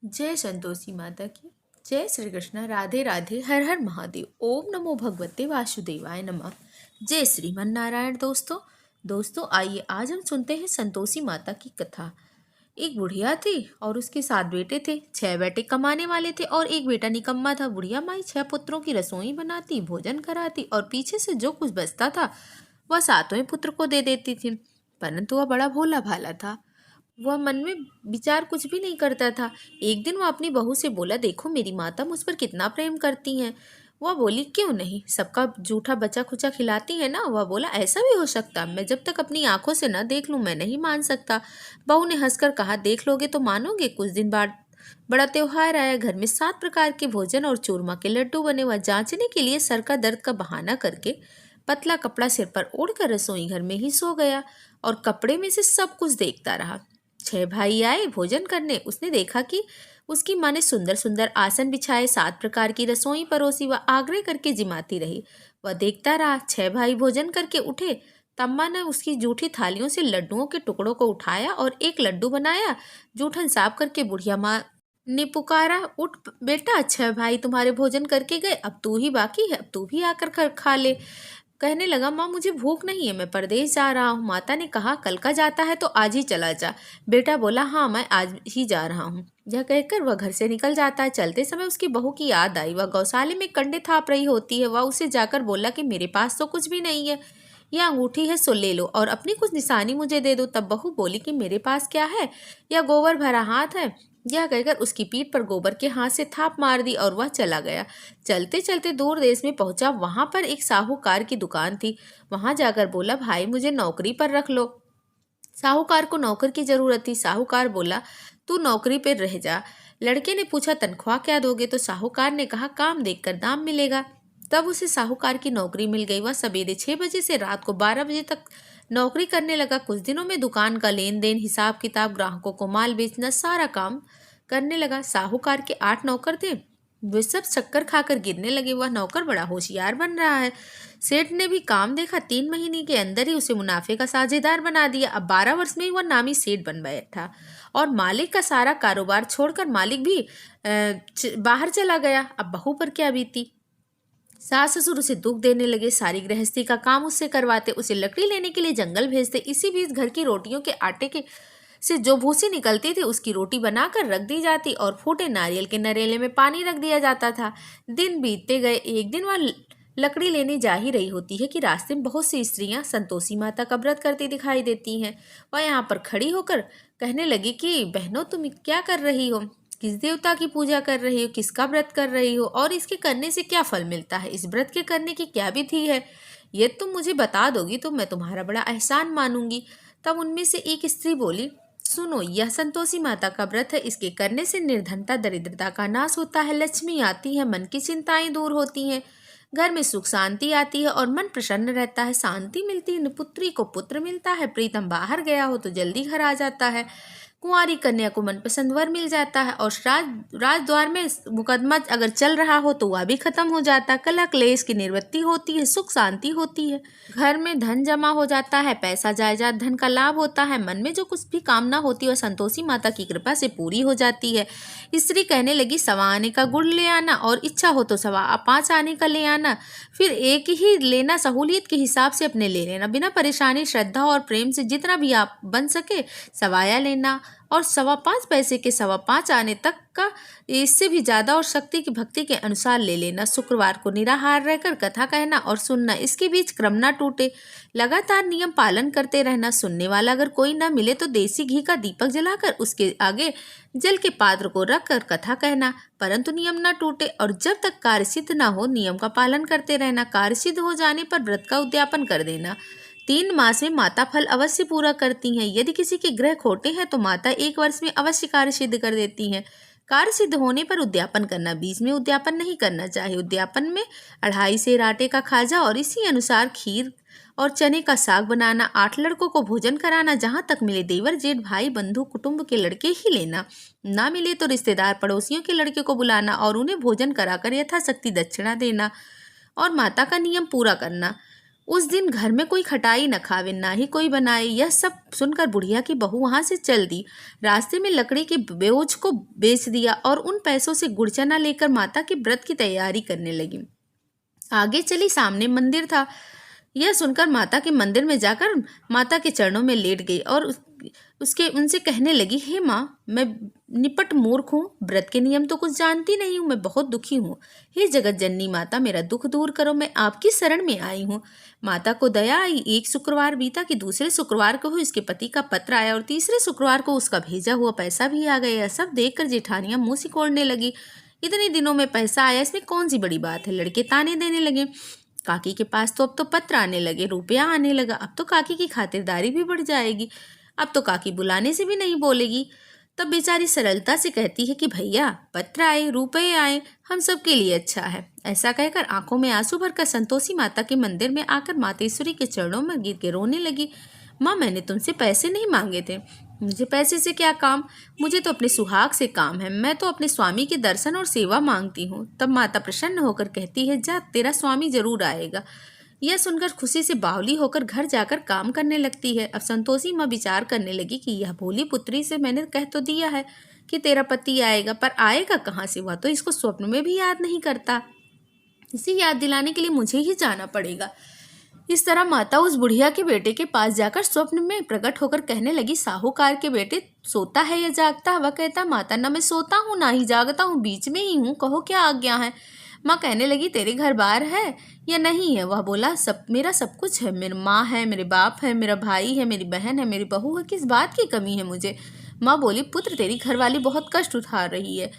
जय संतोषी माता की। जय श्री कृष्ण। राधे राधे। हर हर महादेव। ओम नमो भगवते वासुदेवाय नमः। जय श्रीमन नारायण। दोस्तों आइए आज हम सुनते हैं संतोषी माता की कथा। एक बुढ़िया थी और उसके 7 बेटे थे। 6 बेटे कमाने वाले थे और एक बेटा निकम्मा था। बुढ़िया माई 6 पुत्रों की रसोई बनाती, भोजन कराती और पीछे से जो कुछ बचता था वह 7वें पुत्र को दे देती थी। परंतु वह बड़ा भोला भाला था। वह मन में विचार कुछ भी नहीं करता था। एक दिन वह अपनी बहू से बोला, देखो मेरी माता मुझ पर कितना प्रेम करती हैं। वह बोली, क्यों नहीं, सबका जूठा बचा खुचा खिलाती है ना। वह बोला, ऐसा भी हो सकता, मैं जब तक अपनी आंखों से न देख लूं मैं नहीं मान सकता। बहू ने हंसकर कहा, देख लोगे तो मानोगे। कुछ दिन बाद बड़ा त्योहार आया। घर में 7 प्रकार के भोजन और चूरमा के लड्डू बने। वह जांचने के लिए सर का दर्द का बहाना करके पतला कपड़ा सिर पर ओढ़कर रसोई घर में ही सो गया और कपड़े में से सब कुछ देखता रहा। 6 भाई आए भोजन करने। उसने देखा कि उसकी माँ ने सुंदर सुंदर आसन बिछाए, 7 प्रकार की रसोई परोसी। वह आग्रह करके जिमाती रही। वह देखता रहा। 6 भाई भोजन करके उठे। तब माँ ने उसकी जूठी थालियों से लड्डुओं के टुकड़ों को उठाया और एक लड्डू बनाया। जूठन साफ करके बुढ़िया माँ ने पुकारा, उठ बेटा, 6 भाई तुम्हारे भोजन करके गए, अब तू ही बाकी है, अब तू भी आकर खा ले। कहने लगा, माँ मुझे भूख नहीं है, मैं परदेश जा रहा हूँ। माता ने कहा, कल का जाता है तो आज ही चला जा। बेटा बोला, हाँ मैं आज ही जा रहा हूँ। यह कहकर वह घर से निकल जाता है। चलते समय उसकी बहू की याद आई। वह गौशाले में कंडे थाप रही होती है। वह उसे जाकर बोला कि मेरे पास तो कुछ भी नहीं है, यह अंगूठी है सो ले लो और अपनी कुछ निशानी मुझे दे दो। तब बहू बोली कि मेरे पास क्या है, यह गोबर भरा हाथ है। यह कहकर उसकी पीठ पर गोबर के हाथ से थाप मार दी और वह चला गया। चलते चलते दूर देश में पहुंचा। वहां पर एक साहूकार की दुकान थी। वहां जाकर बोला, भाई मुझे नौकरी पर रख लो। साहूकार को नौकर की जरूरत थी। साहूकार बोला, तू नौकरी पर रह जा। लड़के ने पूछा, तनख्वाह क्या दोगे। तो साहूकार ने कहा, काम देखकर दाम मिलेगा। तब उसे साहूकार की नौकरी मिल गई। वह सवेरे 6 बजे से रात को 12 बजे तक नौकरी करने लगा। कुछ दिनों में दुकान का लेन देन, हिसाब किताब, ग्राहकों को माल बेचना, सारा काम करने लगा। साहूकार के 8 नौकर थे। वे सब चक्कर खाकर गिरने लगे। वह नौकर बड़ा होशियार बन रहा है। सेठ ने भी काम देखा। 3 महीने के अंदर ही उसे मुनाफे का साझेदार बना दिया। अब 12 वर्ष में ही वह नामी सेठ बन बैठा और मालिक का सारा कारोबार छोड़कर मालिक भी बाहर चला गया। अब बहू पर क्या बीती। सास ससुर उसे दुख देने लगे। सारी गृहस्थी का काम उससे करवाते, उसे लकड़ी लेने के लिए जंगल भेजते। इसी बीच घर की रोटियों के आटे के से जो भूसी निकलती थी उसकी रोटी बनाकर रख दी जाती और फूटे नारियल के नरेले में पानी रख दिया जाता था। दिन बीतते गए। एक दिन वह लकड़ी लेने जा ही रही होती है कि रास्ते में बहुत सी स्त्रियां संतोषी माता का व्रत करती दिखाई देती हैं। वह यहाँ पर खड़ी होकर कहने लगी कि बहनों, तुम क्या कर रही हो, किस देवता की पूजा कर रही हो, किसका व्रत कर रही हो और इसके करने से क्या फल मिलता है, इस व्रत के करने की क्या विधि है, ये तुम मुझे बता दोगी तो मैं तुम्हारा बड़ा एहसान मानूंगी। तब उनमें से एक स्त्री बोली, सुनो, यह संतोषी माता का व्रत है। इसके करने से निर्धनता दरिद्रता का नाश होता है, लक्ष्मी आती है, मन की चिंताएं दूर होती हैं, घर में सुख शांति आती है और मन प्रसन्न रहता है, शांति मिलती है, पुत्री को पुत्र मिलता है, प्रीतम बाहर गया हो तो जल्दी घर आ जाता है, कुंवारी कन्या को मनपसंद वर मिल जाता है और राजद्वार में मुकदमा अगर चल रहा हो तो वह भी खत्म हो जाता है, कलह क्लेश की निवृत्ति होती है, सुख शांति होती है, घर में धन जमा हो जाता है, पैसा जायदाद धन का लाभ होता है, मन में जो कुछ भी कामना होती है वह संतोषी माता की कृपा से पूरी हो जाती है। स्त्री कहने लगी, 1.25 आने का गुड़ ले आना और इच्छा हो तो 5.25 आने का ले आना, फिर एक ही लेना, सहूलियत के हिसाब से अपने ले लेना, बिना परेशानी, श्रद्धा और प्रेम से जितना भी आप बन सके सवाया लेना और 5.25 पैसे के 5.25 आने तक का, इससे भी ज्यादा और शक्ति की भक्ति के अनुसार ले लेना। शुक्रवार को निराहार रहकर कथा कहना और सुनना, इसके बीच क्रम ना टूटे, लगातार नियम पालन करते रहना। सुनने वाला अगर कोई ना मिले तो देसी घी का दीपक जलाकर उसके आगे जल के पात्र को रख कर कथा कहना, परंतु नियम न टूटे और जब तक कार्य सिद्ध न हो नियम का पालन करते रहना। कार्य सिद्ध हो जाने पर व्रत का उद्यापन कर देना। 3 मास में माता फल अवश्य पूरा करती हैं। यदि किसी के ग्रह खोटे हैं तो माता 1 वर्ष में अवश्य कार्य सिद्ध कर देती हैं। कार्य सिद्ध होने पर उद्यापन करना, बीच में उद्यापन नहीं करना चाहिए। उद्यापन में 2.5 सेर आटे का खाजा और इसी अनुसार खीर और चने का साग बनाना, 8 लड़कों को भोजन कराना, जहाँ तक मिले देवर जेठ भाई बंधु कुटुंब के लड़के ही लेना, ना मिले तो रिश्तेदार पड़ोसियों के लड़के को बुलाना और उन्हें भोजन कराकर यथाशक्ति दक्षिणा देना और माता का नियम पूरा करना। उस दिन घर में कोई खटाई न खावे, ना ही कोई बनाए। यह सब सुनकर बुढ़िया की बहू वहां से चल दी। रास्ते में लकड़ी के बोझ को बेच दिया और उन पैसों से गुड़ चना लेकर माता के व्रत की तैयारी करने लगी। आगे चली, सामने मंदिर था। यह सुनकर माता के मंदिर में जाकर माता के चरणों में लेट गई और उसके उनसे कहने लगी, हे माँ, मैं निपट मूर्ख हूँ, व्रत के नियम तो कुछ जानती नहीं हूँ, मैं बहुत दुखी हूँ। हे जगत जननी माता, मेरा दुख दूर करो, मैं आपकी शरण में आई हूँ। माता को दया आई। एक शुक्रवार बीता कि दूसरे शुक्रवार को इसके पति का पत्र आया और तीसरे शुक्रवार को उसका भेजा हुआ पैसा भी आ गया। सब देखकर जेठानियां मुंह सिकोड़ने लगी। इतने दिनों में पैसा आया, इसमें कौन सी बड़ी बात है। लड़के ताने देने लगे। काकी के पास तो अब तो पत्र आने लगे, रुपया आने लगा, अब तो काकी की खातिरदारी भी बढ़ जाएगी, अब तो काकी बुलाने से भी नहीं बोलेगी। तब बेचारी सरलता से कहती है कि भैया, पत्र आए, रुपए आए, हम सबके लिए अच्छा है। ऐसा कहकर आंखों में आंसू भरकर संतोषी माता के मंदिर में आकर मातेश्वरी के चरणों में गिर के रोने लगी। माँ, मैंने तुमसे पैसे नहीं मांगे थे, मुझे पैसे से क्या काम, मुझे तो अपने सुहाग से काम है, मैं तो अपने स्वामी के दर्शन और सेवा मांगती हूँ। तब माता प्रसन्न होकर कहती है, जा, तेरा स्वामी जरूर आएगा। यह सुनकर खुशी से बावली होकर घर जाकर काम करने लगती है। अब संतोषी माँ विचार करने लगी कि यह भोली पुत्री से मैंने कह तो दिया है कि तेरा पति आएगा, पर आएगा कहाँ से, वह तो इसको स्वप्न में भी याद नहीं करता। इसे याद दिलाने के लिए मुझे ही जाना पड़ेगा। इस तरह माता उस बुढ़िया के बेटे के पास जाकर स्वप्न में प्रकट होकर कहने लगी, साहूकार के बेटे, सोता है या जागता? वह कहता, माता, न मैं सोता हूँ ना ही जागता हूँ, बीच में ही हूँ, कहो क्या आज्ञा है। माँ कहने लगी, तेरे घर बार है या नहीं है? वह बोला, सब, मेरा सब कुछ है, मेरी माँ है, मेरे बाप है, मेरा भाई है, मेरी बहन है, मेरी बहू है, किस बात की कमी है मुझे। माँ बोली, पुत्र, तेरी घरवाली बहुत कष्ट उठा रही है,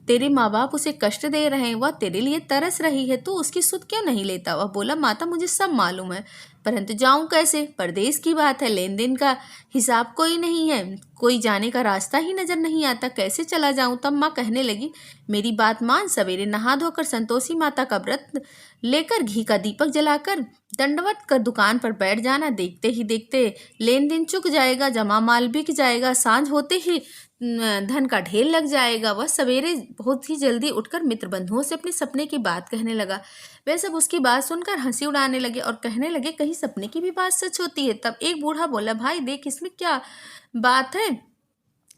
तेरे माँ बाप उसे कष्ट दे रहे हैं, वह तेरे लिए तरस रही है, तू उसकी सुध क्यों नहीं लेता? वह बोला, माता, मुझे सब मालूम है, परंतु जाऊं कैसे? परदेश की बात है, लेन देन का हिसाब कोई नहीं है, कोई जाने का रास्ता ही नजर नहीं आता, कैसे चला जाऊं? तब माँ कहने लगी, मेरी बात मान, सवेरे नहा धोकर संतोषी माता का व्रत लेकर घी का दीपक जलाकर दंडवत कर दुकान पर बैठ जाना। देखते ही देखते लेन देन चुक जाएगा, जमा माल बिक जाएगा, सांझ होते ही धन का ढेर लग जाएगा। वह सवेरे बहुत ही जल्दी उठकर मित्र बंधुओं से अपने सपने की बात कहने लगा। वे सब उसकी बात सुनकर हंसी उड़ाने लगे और कहने लगे, कहीं सपने की भी बात सच होती है। तब एक बूढ़ा बोला, भाई देख, इसमें क्या बात है,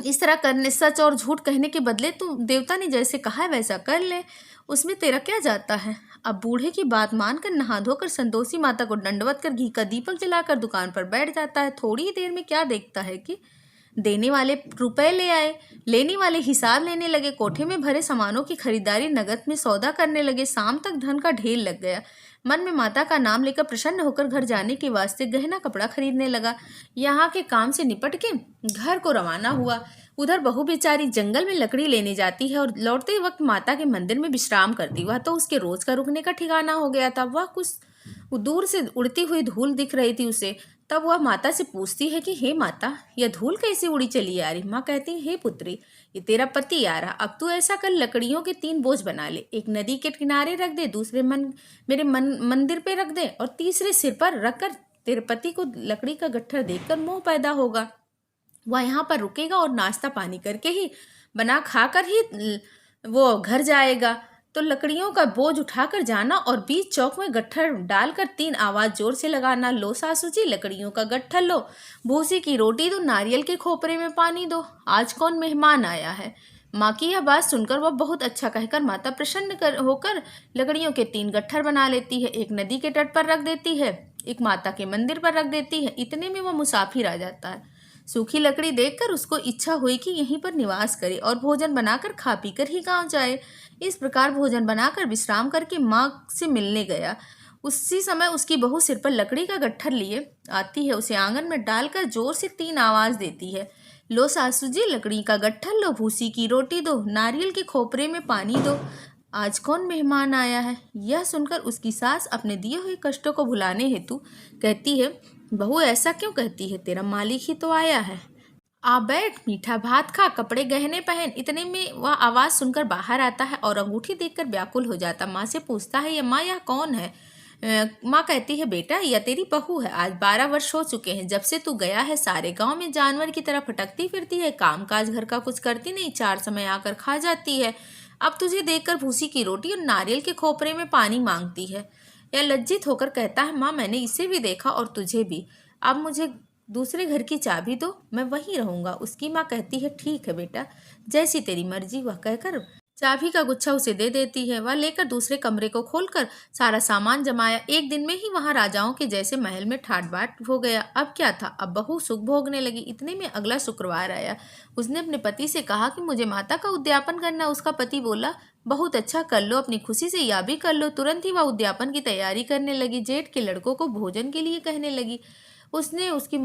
इस तरह करने, सच और झूठ कहने के बदले तू देवता ने जैसे कहा है वैसा कर ले, उसमें तेरा क्या जाता है। अब बूढ़े की बात मानकर नहा धोकर संतोषी माता को दंडवत कर घी का दीपक जलाकर दुकान पर बैठ जाता है। थोड़ी ही देर में क्या देखता है कि देने वाले रुपए ले आए, लेने वाले हिसाब लेने लगे, कोठे में भरे सामानों की खरीदारी नगद में सौदा करने लगे। शाम तक धन का ढेर लग गया। मन में माता का नाम लेकर प्रसन्न होकर घर जाने के वास्ते गहना कपड़ा खरीदने लगा। यहाँ के काम से निपट के घर को रवाना हुआ। उधर बहू बेचारी जंगल में लकड़ी लेने जाती है और लौटते वक्त माता के मंदिर में विश्राम करती। वह तो उसके रोज का रुकने का ठिकाना हो गया था। वह कुछ दूर से उड़ती हुई धूल दिख रही थी उसे। तब वह माता से पूछती है कि हे माता, यह धूल कैसे उड़ी चली आ रही? माँ कहती है, हे पुत्री, ये तेरा पति आ रहा। अब तू ऐसा कर, लकड़ियों के 3 बोझ बना ले, एक नदी के किनारे रख दे, दूसरे मेरे मंदिर पे रख दे और तीसरे सिर पर रखकर तेरे पति को लकड़ी का गट्ठर देखकर मोह पैदा होगा। वह यहाँ पर रुकेगा और नाश्ता पानी करके ही बना खाकर ही वो घर जाएगा। तो लकड़ियों का बोझ उठाकर जाना और बीच चौक में गट्ठर डालकर 3 आवाज जोर से लगाना, लो सासू जी, लकड़ियों का गट्ठर लो, भूसी की रोटी दो, नारियल के खोपरे में पानी दो, आज कौन मेहमान आया है। माँ की यह बात सुनकर वह बहुत अच्छा कहकर माता प्रसन्न होकर लकड़ियों के 3 गट्ठर बना लेती है। एक नदी के तट पर रख देती है, एक माता के मंदिर पर रख देती है। इतने में वह मुसाफिर आ जाता है। सूखी लकड़ी देखकर उसको इच्छा हुई कि यहीं पर निवास करे और भोजन बनाकर खा पीकर ही गांव जाए। इस प्रकार भोजन बनाकर विश्राम करके माँ से मिलने गया। उसी समय उसकी बहू सिर पर लकड़ी का गट्ठर लिए आती है। उसे आंगन में डालकर जोर से 3 आवाज देती है, लो सासू जी, लकड़ी का गट्ठर लो, भूसी की रोटी दो, नारियल के खोपरे में पानी दो, आज कौन मेहमान आया है। यह सुनकर उसकी सास अपने दिए हुए कष्टों को भुलाने हेतु कहती है, बहू ऐसा क्यों कहती है, तेरा मालिक ही तो आया है, आ बैठ, मीठा भात खा, कपड़े गहने पहन। इतने में वह आवाज सुनकर बाहर आता है और अंगूठी देखकर व्याकुल हो जाता। माँ से पूछता है, ये माँ, यह कौन है? माँ कहती है, बेटा, यह तेरी बहू है। आज 12 वर्ष हो चुके हैं जब से तू गया है। सारे गांव में जानवर की तरह भटकती फिरती है, काम काज घर का कुछ करती नहीं, 4 समय आकर खा जाती है। अब तुझे देखकर भूसी की रोटी और नारियल के खोपरे में पानी मांगती है। यह लज्जित होकर कहता है, माँ मैंने इसे भी देखा और तुझे भी। अब मुझे दूसरे घर की चाबी दो, मैं वहीं रहूंगा। उसकी माँ कहती है, ठीक है बेटा, जैसी तेरी मर्जी। वह कहकर चाबी का गुच्छा उसे दे देती है। वह लेकर दूसरे कमरे को खोलकर सारा सामान जमाया। एक दिन में ही वहां राजाओं के जैसे महल में ठाट बाट हो गया। अब क्या था, अब बहू सुख भोगने लगी। इतने में अगला शुक्रवार आया। उसने अपने पति से कहा कि मुझे माता का उद्यापन करना। उसका पति बोला, बहुत अच्छा, कर लो, अपनी खुशी से या भी कर लो। तुरंत ही वह उद्यापन की तैयारी करने लगी। जेठ के लड़कों को भोजन के लिए कहने लगी। उसने उसकी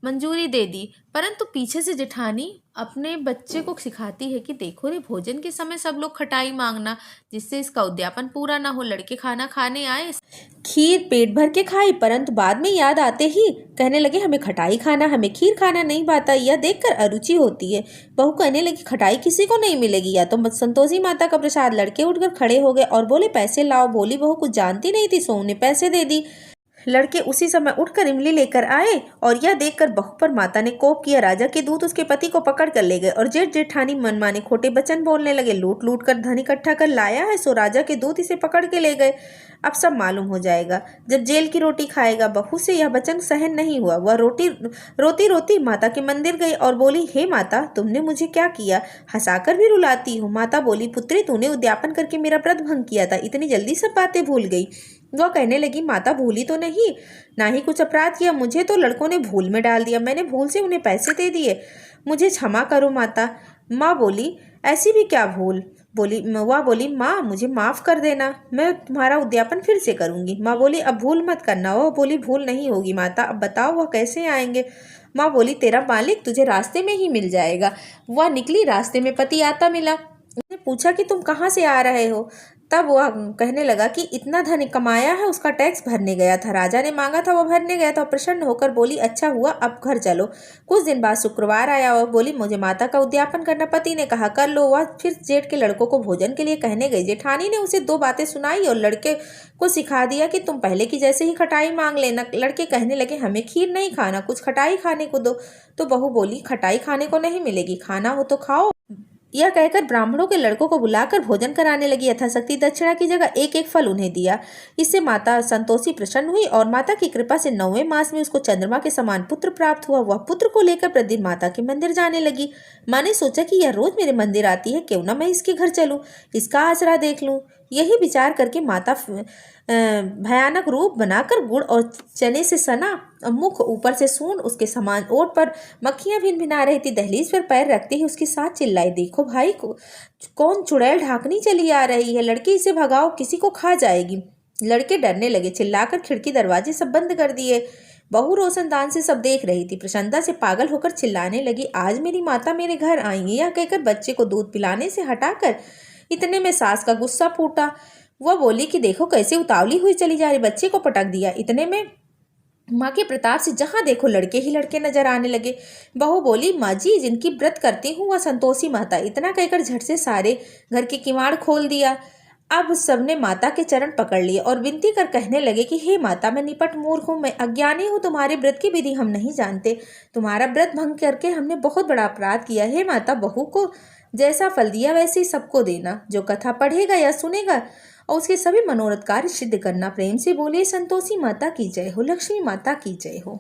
मंजूरी दे दी, परंतु पीछे से जेठानी अपने बच्चे को सिखाती है कि देखो रे, भोजन के समय सब लोग खटाई मांगना, जिससे इसका उद्यापन पूरा ना हो। लड़के खाना खाने आए, खीर पेट भर के खाई, परंतु बाद में याद आते ही कहने लगे, हमें खटाई खाना, हमें खीर खाना नहीं पाता। यह देखकर अरुचि होती है। बहू कहने लगी, खटाई किसी को नहीं मिलेगी, या तो संतोषी माता का प्रसाद। लड़के उठकर खड़े हो गए और बोले, पैसे लाओ। भोली बहू कुछ जानती नहीं थी, सो उन्हें पैसे दे दी। लड़के उसी समय उठकर इमली लेकर आए और यह देखकर बहू पर माता ने कोप किया। राजा के दूत उसके पति को पकड़ कर ले गए और जेठ जेठानी मनमाने खोटे वचन बोलने लगे। लूट लूट कर धन इकट्ठा कर लाया है, सो राजा के दूत इसे पकड़ के ले गए। अब सब मालूम हो जाएगा जब जेल की रोटी खाएगा। बहू से यह वचन सहन नहीं हुआ। वह रोती रोती माता के मंदिर गई और बोली, हे माता, तुमने मुझे क्या किया, हंसाकर भी रुलाती हो। माता बोली, पुत्री, तूने उद्यापन करके मेरा व्रत भंग किया था, इतनी जल्दी सब बातें भूल गई। वह कहने लगी, माता, भूली तो नहीं, ना ही कुछ अपराध किया, मुझे तो लड़कों ने भूल में डाल दिया, मैंने भूल से उन्हें पैसे दे दिए, मुझे क्षमा करो माता। माँ बोली, ऐसी भी क्या भूल। वह बोली, माँ मुझे माफ़ कर देना, मैं तुम्हारा उद्यापन फिर से करूँगी। माँ बोली, अब भूल मत करना। वह बोली, भूल नहीं होगी माता, अब बताओ वह कैसे आएंगे। माँ बोली, तेरा मालिक तुझे रास्ते में ही मिल जाएगा। वह निकली, रास्ते में पति आता मिला। उसने पूछा कि तुम कहाँ से आ रहे हो। तब वह कहने लगा कि इतना धन कमाया है, उसका टैक्स भरने गया था, राजा ने मांगा था, वह भरने गया था। प्रसन्न होकर बोली, अच्छा हुआ, अब घर चलो। कुछ दिन बाद शुक्रवार आया। वह बोली, मुझे माता का उद्यापन करना। पति ने कहा, कर लो। वह फिर जेठ के लड़कों को भोजन के लिए कहने गई। जेठानी ने उसे 2 बातें सुनाई और लड़के को सिखा दिया कि तुम पहले की जैसे ही खटाई मांग लेना। लड़के कहने लगे, हमें खीर नहीं खाना, कुछ खटाई खाने को दो। तो बहू बोली, खटाई खाने को नहीं मिलेगी, खाना हो तो खाओ। यह कहकर ब्राह्मणों के लड़कों को बुलाकर भोजन कराने लगी। यथाशक्ति दक्षिणा की जगह एक एक फल उन्हें दिया। इससे माता संतोषी प्रसन्न हुई और माता की कृपा से 9वें मास में उसको चंद्रमा के समान पुत्र प्राप्त हुआ। वह पुत्र को लेकर प्रतिदिन माता के मंदिर जाने लगी। माँ ने सोचा कि यह रोज मेरे मंदिर आती है, क्यों ना मैं इसके घर चलूं, इसका आसरा देख लूं। यही विचार करके माता भयानक रूप बनाकर गुड़ और चने से सना मुख, ऊपर से सूंड उसके समान ओठ पर मक्खियां भिन भिना रही थी। दहलीज पर पैर रखते ही उसकी साथ चिल्लाई, देखो भाई, कौन चुड़ैल ढाकनी चली आ रही है, लड़की इसे भगाओ, किसी को खा जाएगी। लड़के डरने लगे, चिल्लाकर खिड़की दरवाजे सब बंद कर दिए। बहू रोशनदान से सब देख रही थी। प्रसन्नता से पागल होकर चिल्लाने लगी, आज मेरी माता मेरे घर आएंगी। यह कहकर बच्चे को दूध पिलाने से हटाकर इतने में सास का गुस्सा फूटा। वह बोली कि देखो कैसे उतावली हुई चली जा रही, बच्चे को पटक दिया। इतने में माँ के प्रताप से जहाँ देखो लड़के ही लड़के नजर आने लगे। बहू बोली, माँ जी, जिनकी व्रत करती हूँ वह संतोषी माता। इतना कहकर झट से सारे घर के किवाड़ खोल दिया। अब सबने माता के चरण पकड़ लिए और विनती कर कहने लगे कि हे माता, मैं निपट मूर्ख हूँ, मैं अज्ञानी हूँ, तुम्हारे व्रत की विधि हम नहीं जानते, तुम्हारा व्रत भंग करके हमने बहुत बड़ा अपराध किया। हे माता, बहू को जैसा फल दिया वैसे ही सबको देना। जो कथा पढ़ेगा या सुनेगा और उसके सभी मनोरथ कार्य सिद्ध करना। प्रेम से बोले, संतोषी माता की जय हो, लक्ष्मी माता की जय हो।